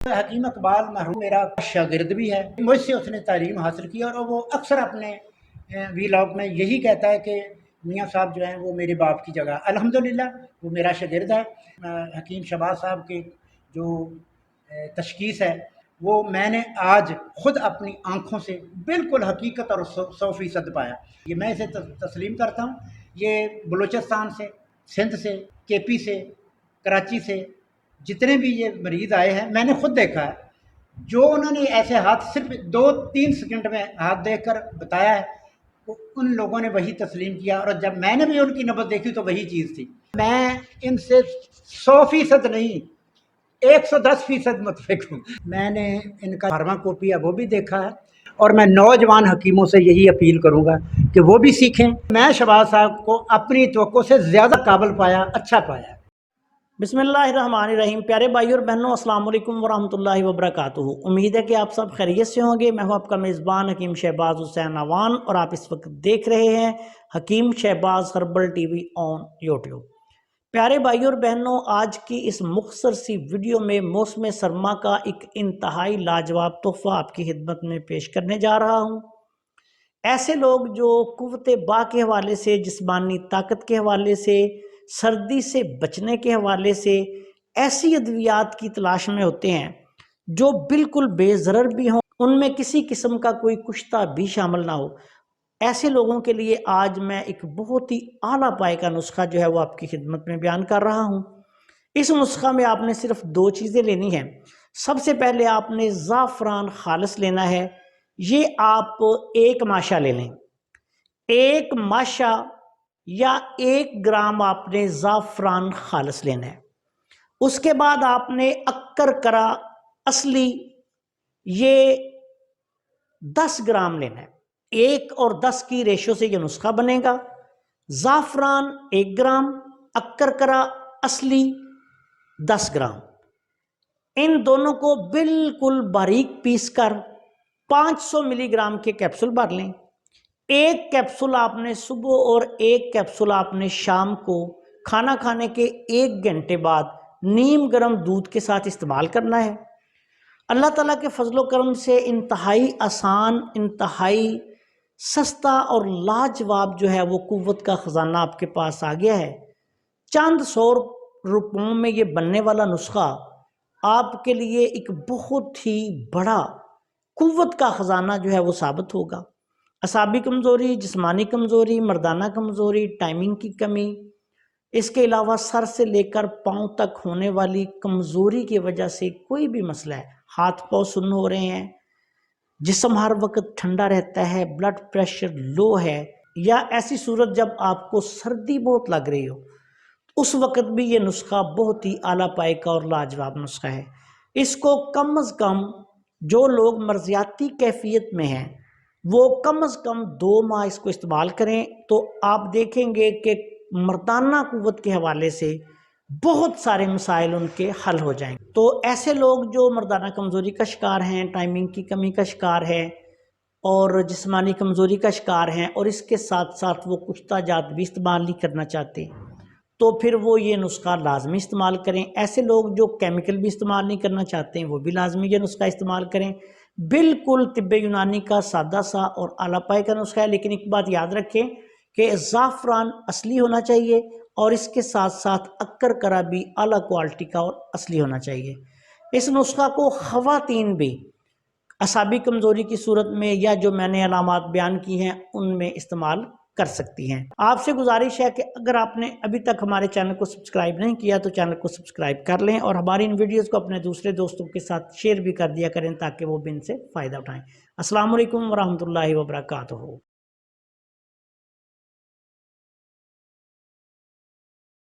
حکیم اقبال مرحوم میرا شاگرد بھی ہے، مجھ سے اس نے تعلیم حاصل کی اور وہ اکثر اپنے ویلاگ میں یہی کہتا ہے کہ میاں صاحب جو ہیں وہ میرے باپ کی جگہ، الحمدللہ وہ میرا شاگرد ہے۔ حکیم شہباز صاحب کی جو تشخیص ہے وہ میں نے آج خود اپنی آنکھوں سے بالکل حقیقت اور 100% پایا۔ یہ میں اسے تسلیم کرتا ہوں۔ یہ بلوچستان سے، سندھ سے، کے پی سے، کراچی سے جتنے بھی یہ مریض آئے ہیں میں نے خود دیکھا ہے، جو انہوں نے ایسے ہاتھ صرف 2-3 سیکنڈ میں ہاتھ دیکھ کر بتایا ہے، ان لوگوں نے وہی تسلیم کیا، اور جب میں نے بھی ان کی نبض دیکھی تو وہی چیز تھی۔ میں ان سے 100% نہیں، 110% متفق ہوں۔ میں نے ان کا فارما کاپی ہے وہ بھی دیکھا ہے، اور میں نوجوان حکیموں سے یہی اپیل کروں گا کہ وہ بھی سیکھیں۔ میں شہباز صاحب کو اپنی توقع سے زیادہ قابل پایا، اچھا پایا۔ بسم اللہ الرحمن الرحیم۔ پیارے بھائی اور بہنوں، السلام علیکم ورحمۃ اللہ وبرکاتہ۔ امید ہے کہ آپ سب خیریت سے ہوں گے۔ میں ہوں آپ کا میزبان حکیم شہباز حسین اعوان، اور آپ اس وقت دیکھ رہے ہیں Hakim Shahbaz herbal TV on YouTube. پیارے بھائی اور بہنوں، آج کی اس مختصر سی ویڈیو میں موسم سرما کا ایک انتہائی لاجواب تحفہ آپ کی خدمت میں پیش کرنے جا رہا ہوں۔ ایسے لوگ جو قوت با کے حوالے سے، جسمانی طاقت کے حوالے سے، سردی سے بچنے کے حوالے سے ایسی ادویات کی تلاش میں ہوتے ہیں جو بالکل بے ضرر بھی ہوں، ان میں کسی قسم کا کوئی کشتہ بھی شامل نہ ہو، ایسے لوگوں کے لیے آج میں ایک بہت ہی اعلیٰ پائے کا نسخہ جو ہے وہ آپ کی خدمت میں بیان کر رہا ہوں۔ اس نسخہ میں آپ نے صرف 2 چیزیں لینی ہیں۔ سب سے پہلے آپ نے زعفران خالص لینا ہے۔ یہ آپ 1 ماشا لے لیں، 1 ماشا یا 1 گرام آپ نے زعفران خالص لینا ہے۔ اس کے بعد آپ نے اکر کرا اصلی یہ 10 گرام لینا ہے۔ 1 اور 10 کی ریشو سے یہ نسخہ بنے گا۔ زعفران 1 گرام، اکر کرا اصلی 10 گرام، ان دونوں کو بالکل باریک پیس کر 500 ملی گرام کے کیپسول بھر لیں۔ 1 کیپسول آپ نے صبح اور 1 کیپسول آپ نے شام کو کھانا کھانے کے 1 گھنٹے بعد نیم گرم دودھ کے ساتھ استعمال کرنا ہے۔ اللہ تعالیٰ کے فضل و کرم سے انتہائی آسان، انتہائی سستا اور لاجواب جو ہے وہ قوت کا خزانہ آپ کے پاس آ گیا ہے۔ چند 100 روپوں میں یہ بننے والا نسخہ آپ کے لیے ایک بہت ہی بڑا قوت کا خزانہ جو ہے وہ ثابت ہوگا۔ اعصابی کمزوری، جسمانی کمزوری، مردانہ کمزوری، ٹائمنگ کی کمی، اس کے علاوہ سر سے لے کر پاؤں تک ہونے والی کمزوری کی وجہ سے کوئی بھی مسئلہ ہے، ہاتھ پاؤں سن ہو رہے ہیں، جسم ہر وقت ٹھنڈا رہتا ہے، بلڈ پریشر لو ہے، یا ایسی صورت جب آپ کو سردی بہت لگ رہی ہو، اس وقت بھی یہ نسخہ بہت ہی اعلیٰ پائے کا اور لاجواب نسخہ ہے۔ اس کو کم از کم جو لوگ مرضیاتی کیفیت میں ہیں وہ کم از کم 2 ماہ اس کو استعمال کریں، تو آپ دیکھیں گے کہ مردانہ قوت کے حوالے سے بہت سارے مسائل ان کے حل ہو جائیں گے۔ تو ایسے لوگ جو مردانہ کمزوری کا شکار ہیں، ٹائمنگ کی کمی کا شکار ہیں، اور جسمانی کمزوری کا شکار ہیں، اور اس کے ساتھ ساتھ وہ کشتہ جات بھی استعمال نہیں کرنا چاہتے، تو پھر وہ یہ نسخہ لازمی استعمال کریں۔ ایسے لوگ جو کیمیکل بھی استعمال نہیں کرنا چاہتے ہیں وہ بھی لازمی یہ نسخہ استعمال کریں۔ بالکل طب یونانی کا سادہ سا اور اعلیٰ پائے کا نسخہ ہے، لیکن ایک بات یاد رکھیں کہ زعفران اصلی ہونا چاہیے، اور اس کے ساتھ ساتھ اکر کرا بھی اعلیٰ کوالٹی کا اور اصلی ہونا چاہیے۔ اس نسخہ کو خواتین بھی اعصابی کمزوری کی صورت میں یا جو میں نے علامات بیان کی ہیں ان میں استعمال کر سکتی ہیں۔ آپ سے گزارش ہے کہ اگر آپ نے ابھی تک ہمارے چینل کو سبسکرائب نہیں کیا تو چینل کو سبسکرائب کر لیں، اور ہماری ان ویڈیوز کو اپنے دوسرے دوستوں کے ساتھ شیئر بھی کر دیا کریں تاکہ وہ بھی ان سے فائدہ اٹھائیں۔ السلام علیکم ورحمۃ اللہ وبرکاتہ۔